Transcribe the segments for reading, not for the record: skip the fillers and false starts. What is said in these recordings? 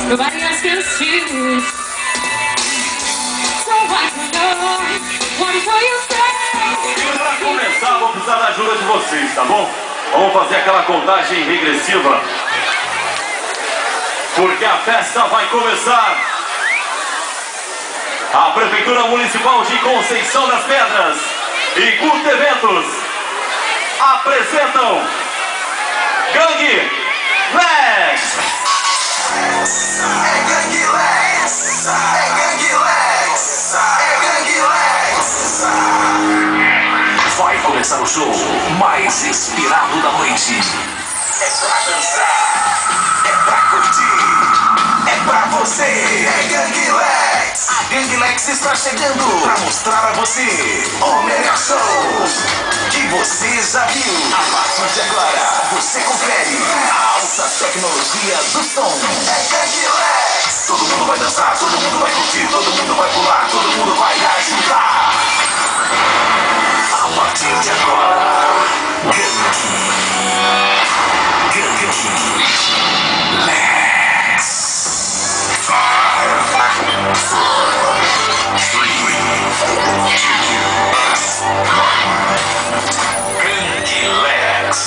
Nobody else can choose. So I can know what do you say? E para começar, vou precisar da ajuda de vocês, tá bom? Vamos fazer aquela contagem regressiva, porque a festa vai começar. A Prefeitura Municipal de Conceição das Pedras e Guto Eventos apresentam Gangue Legs. É Gangue Legs, é Gangue Legs, é Gangue Legs. Vai começar o show mais inspirado da noite. É pra dançar, é pra curtir, é pra você. É Gangue Legs. A Gangue Legs está chegando pra mostrar a você o melhor show que você já viu. A partir de agora, você confere a alta tecnologia do som. É Gangue Legs. Todo mundo vai dançar, todo mundo vai curtir, todo mundo vai pular, todo mundo vai ajudar. A partir de agora, Gangue Legs. 5, 4, 3, 2, 1. Gangue Legs.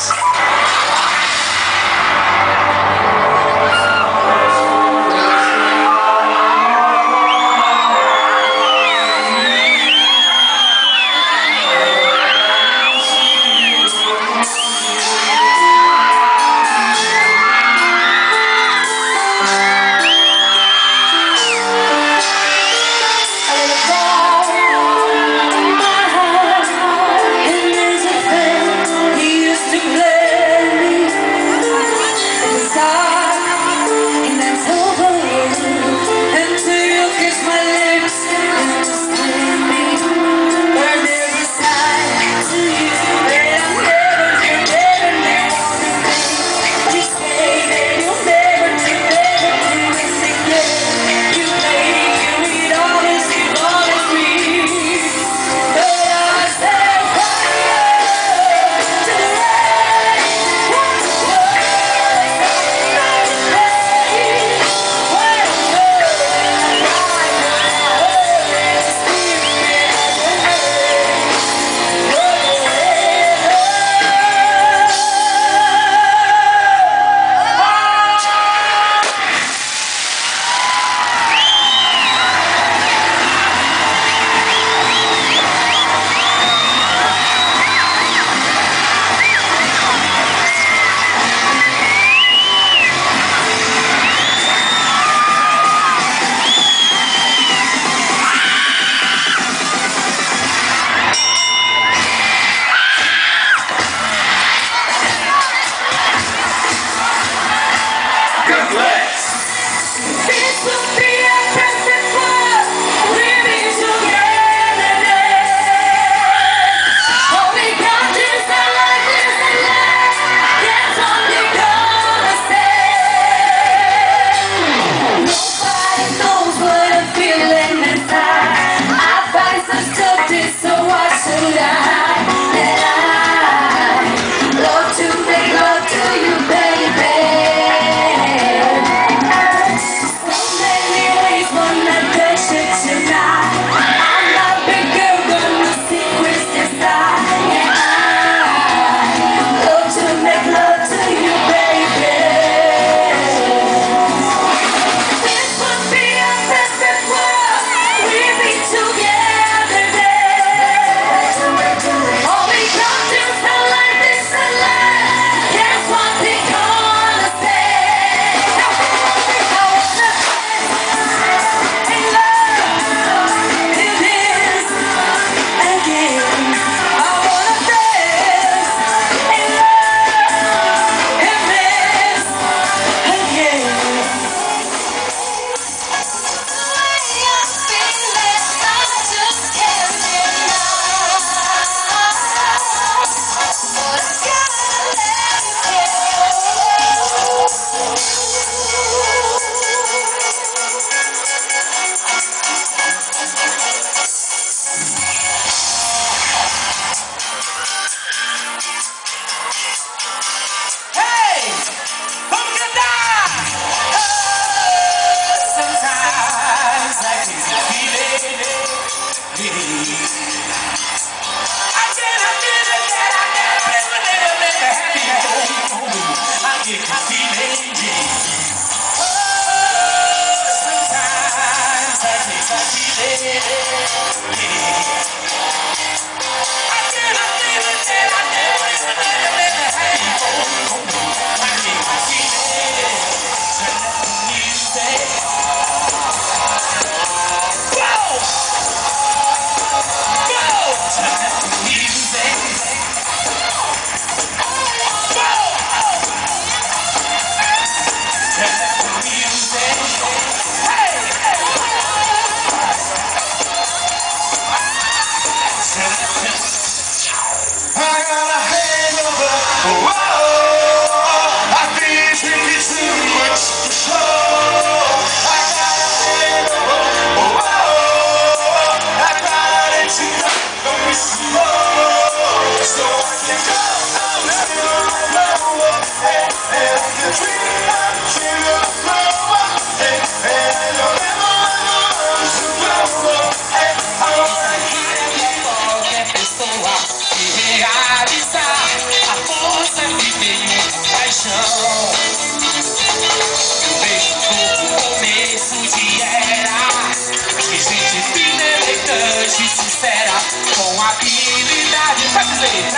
Com habilidade pra dizer,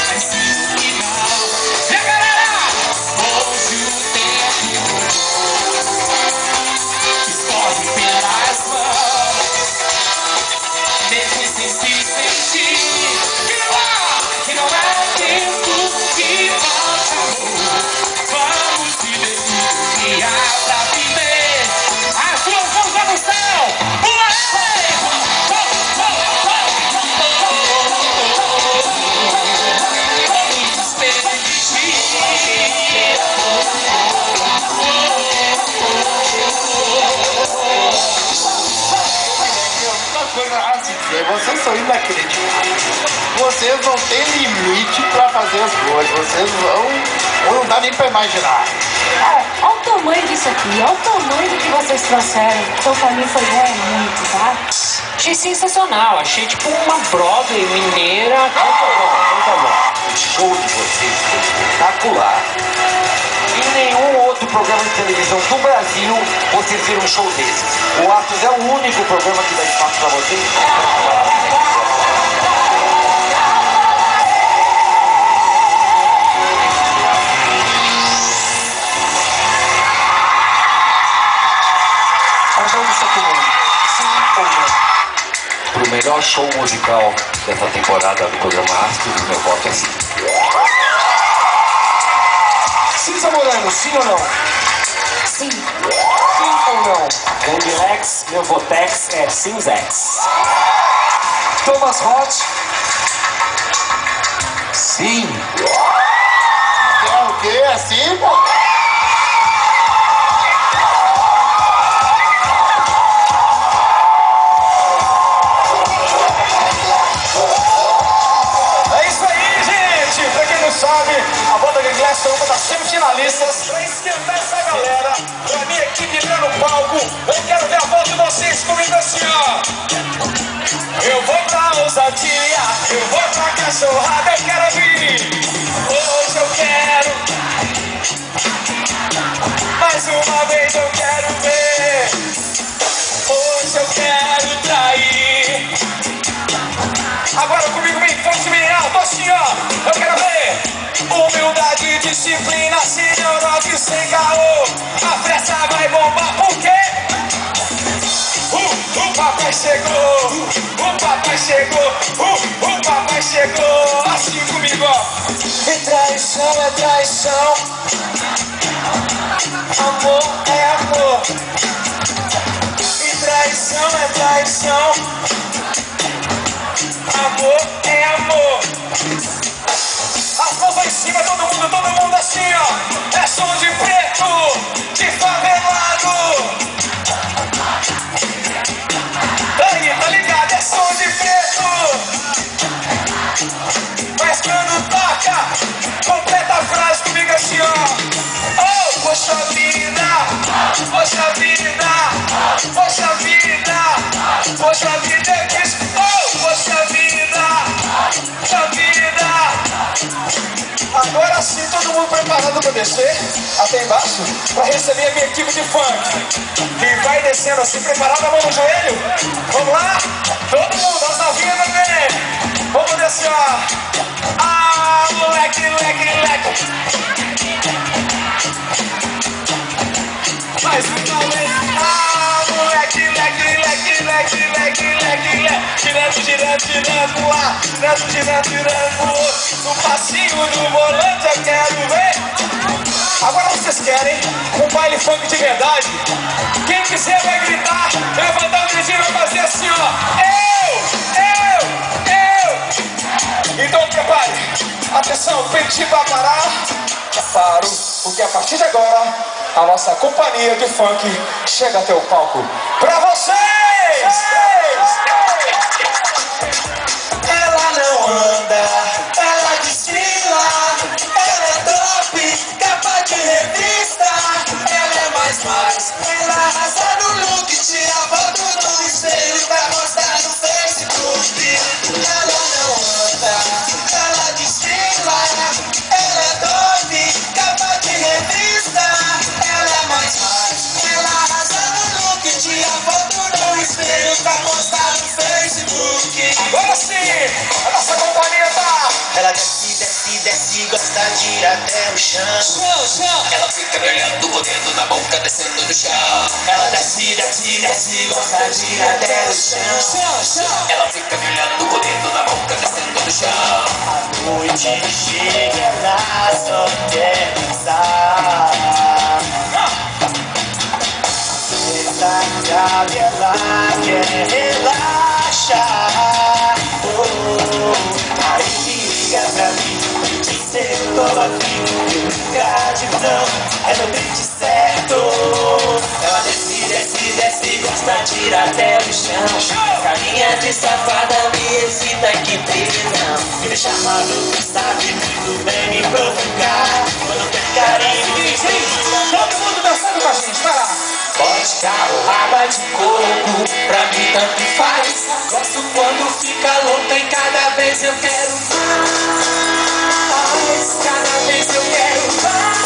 preciso que não. E a galera, hoje o tempo escorre pelas mãos, mesmo sem se sentir que não é tempo que volte amor. Vamos viver tudo que há pra viver. As duas mãos lá no céu. Vocês são inacreditáveis. Vocês não têm limite pra fazer as coisas. Vocês vão... Não dá nem pra imaginar. Olha o tamanho disso aqui, olha o tamanho do que vocês trouxeram. Então pra mim foi bom muito, tá? Achei sensacional, achei tipo uma Broadway mineira. Muito bom. O show de vocês foi espetacular. Em nenhum outro programa de televisão do Brasil vocês viram um show desses. O Atos é o único programa que dá espaço pra vocês. Pro melhor show musical dessa temporada do programa Astros, o meu voto é sim. Cisa Moreno, sim ou não? Sim. Sim ou não? Gang Lex, meu votex é Cinzex. Thomas Roth? Sim. É o quê? Assim, pô? A banda Gang Lex é uma das semifinalistas. Pra esquentar essa galera, pra minha equipe entrar no palco, eu quero ver a voz de vocês comigo assim, ó. Eu vou pra ousadia, eu vou pra cachorrada, eu quero vir. Hoje eu quero, mais uma vez eu quero ver. Hoje eu quero trair. Agora comigo, bem forte, bem alto, assim, ó. Eu quero ver. Humildade, disciplina, senhorote sem caô. A festa vai bombar, por quê? O papai chegou, o papai chegou, o papai chegou. Assim comigo, ó. E traição é traição, amor é amor. E traição é traição, amor é amor. As mãos lá em cima, todo mundo assim, ó. É som de preto, de favelado. Aí, tá ligado? É som de preto. Mas quando toca, completa a frase comigo assim, ó. Oh, poxa vida, poxa vida, poxa vida, poxa vida, eu disse, oh, poxa vida, poxa vida. Agora sim, todo mundo preparado para descer até embaixo para receber a minha equipe de funk. E vai descendo assim, preparado, a mão no joelho. Vamos lá? Todo mundo, as novinhas também. Vamos descer, ó. girando lá, girando. No passinho do volante eu quero ver. Agora vocês querem um baile funk de verdade? Quem quiser vai gritar, vai levantar o dedinho e vai fazer assim, ó. Eu. Então prepare. Atenção, pedi pra parar. Já paro, porque a partir de agora a nossa companhia de funk chega até o palco pra vocês! Ela não anda, ela desfila, ela é top, capa de revista, ela é mais, ela arrasa no look, tira foto no espelho pra mostrar no Facebook. Ela não anda, ela desfila, ela é top, capa de revista, ela é mais, ela arrasa no look, tira foto no espelho pra mostrar no Facebook. Agora sim, a nossa companhia tá. Ela desce, gosta de ir até o chão. Ela fica me olhando, botando na boca, descendo no chão. Ela desce, gosta de ir até o chão. Ela fica me olhando, botando na boca, descendo no chão. A noite chega, ela só quer dançar. Ela quer relaxar. Aí liga pra mim, dizer que eu tô afim. Ficar de não, é meu brinde certo. Ela desce, gosta de ir até o chão. Carinha de safada me excita, que prisão. Me deixa maluco, sabe muito bem me provocar. Quando tem carinho, todo mundo dançando com a gente, vai lá. vodka ou água de coco, pra mim tanto faz. Gosto quando fica louca e cada vez eu quero mais. Cada vez eu quero mais.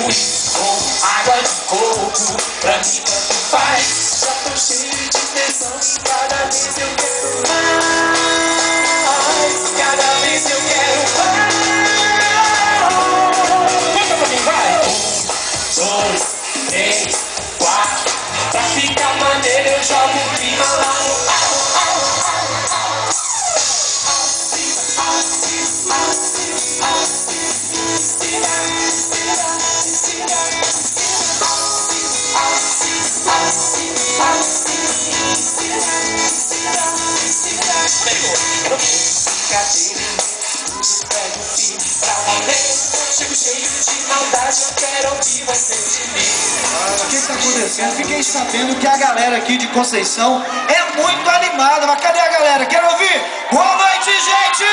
Uísque ou água de coco, pra mim tanto faz. Já tô cheio de tensão e cada vez eu quero mais. Cada vez eu quero mais. Conta pra mim, vai. 2, 3, 4. Pra ficar maneiro eu jogo o clima lá no alto. Chego cheio de maldade, eu quero ouvir você de mim. O que está acontecendo? Fiquei sabendo que a galera aqui de Conceição é muito animada, mas cadê a galera? Quero ouvir? Boa noite, gente!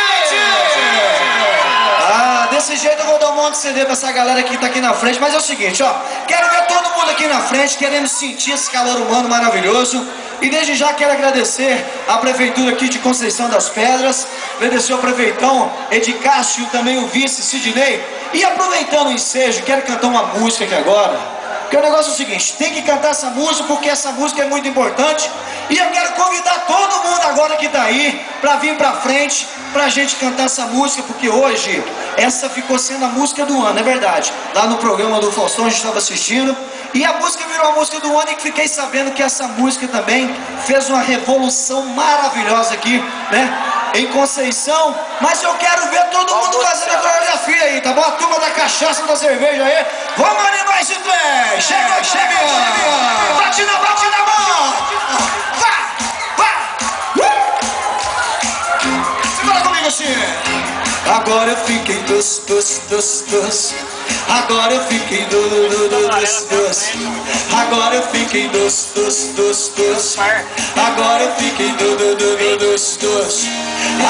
Desse jeito eu vou dar um monte de CD pra essa galera que tá aqui na frente, mas é o seguinte, ó, quero ver todo mundo aqui na frente querendo sentir esse calor humano maravilhoso. E desde já quero agradecer a prefeitura aqui de Conceição das Pedras, agradecer ao prefeitão Edicácio, também o vice Sidney. E aproveitando o ensejo, quero cantar uma música aqui agora. Porque o negócio é o seguinte, tem que cantar essa música porque essa música é muito importante. E eu quero convidar todo mundo agora que tá aí pra vir pra frente pra gente cantar essa música, porque hoje essa ficou sendo a música do ano, é verdade. Lá no programa do Faustão a gente estava assistindo e a música virou a música do ano, e fiquei sabendo que essa música também fez uma revolução maravilhosa aqui, né, em Conceição. Mas eu quero ver todo mundo fazendo a coreografia aí, tá bom? A turma da cachaça, da cerveja aí. Vamos animar esse trem! Chega! Bate na mão! Vai! Segura comigo assim! Agora eu fiquei dos. Agora eu fiquei dos. Agora eu fiquei dos. Agora eu fiquei dos.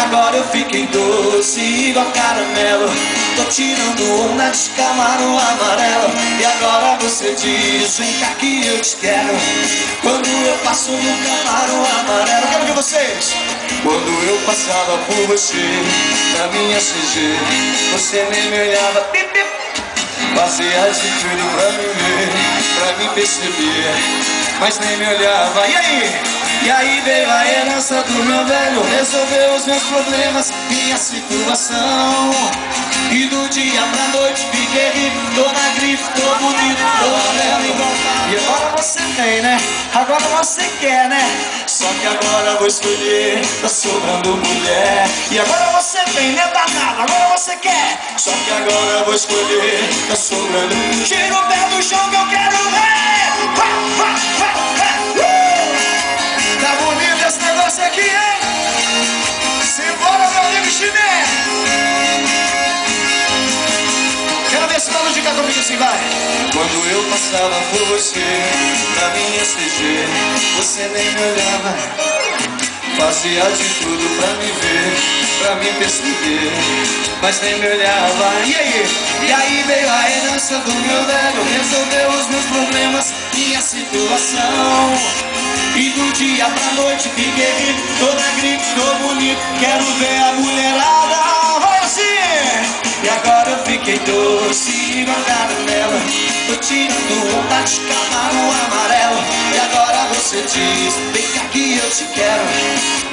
Agora eu fiquei doce igual caramelo. Tô tirando onda de camarão amarelo. E agora você diz, vem cá que eu te quero. Quando eu passo no camarão amarelo, quero ver vocês. Quando eu passava por você, na minha CG, você nem me olhava, fazia de tudo pra me ver, pra me perceber, mas nem me olhava. E aí? E aí veio a herança do meu velho, resolveu os meus problemas, minha situação. E do dia pra noite fiquei rico, tô na grife, tô bonito, tô amarelo igual pai. E agora você vem, né? Agora você quer, né? Só que agora eu vou escolher, tá sobrando mulher. E agora você vem, né, danado? Agora você quer. Só que agora eu vou escolher, tá sobrando. Tira o pé do chão que eu quero ver. Tá bonito esse negócio aqui, hein? Simbora, meu amigo Chiné. Quero ver se tá dica comigo assim, vai. Quando eu passava por você, na minha CG, você nem me olhava. Fazia de tudo pra me ver, pra me perceber, mas nem me olhava. E aí veio a herança do meu velho, resolveu os meus problemas, minha situação. E do dia pra noite fiquei rico, tô na gripe, tô bonito, quero ver a mulherada. Vai assim! E agora eu fiquei doce, igual caramelo, tô tirando onda de cavalo amarelo. E agora você diz, vem cá que eu te quero,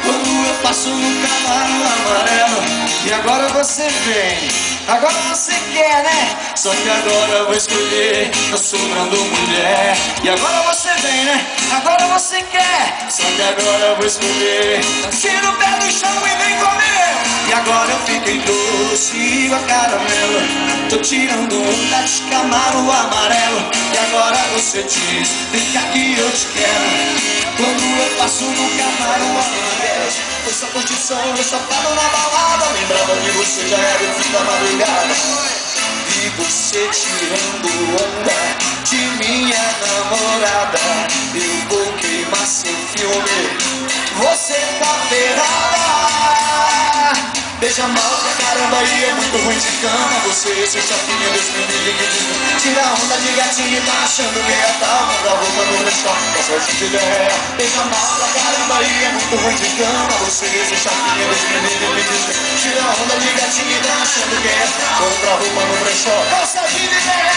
quando eu passo no cavalo amarelo. E agora você vem, agora você quer, né? Só que agora eu vou escolher, tá sobrando mulher. E agora você vem, né? Agora você quer. Só que agora eu vou escolher, tira o pé do chão e vem comer. E agora eu fiquei doce, igual caramelo, tô tirando onda de camaro amarelo. E agora você diz, vem cá que eu te quero, quando eu passo no camaro amarelo. Foi só curtição, eu só paro na balada, lembrava que você já era o fim da madrugada. E você tirando onda de minha namorada, eu vou queimar seu filme, você tá ferrada. Beija mal pra caramba e é muito ruim de cama. Você, seu chapinha, Deus me livre. Tira a onda de gatinho e tá achando que é tal. Compra roupa no brechó, tá sorte de ideia. Beija mal pra caramba e é muito ruim de cama. Você, seu chapinha, Deus me livre. Tira a onda de gatinho e tá achando que é tal. Compra roupa no brechó, tá sorte de ideia.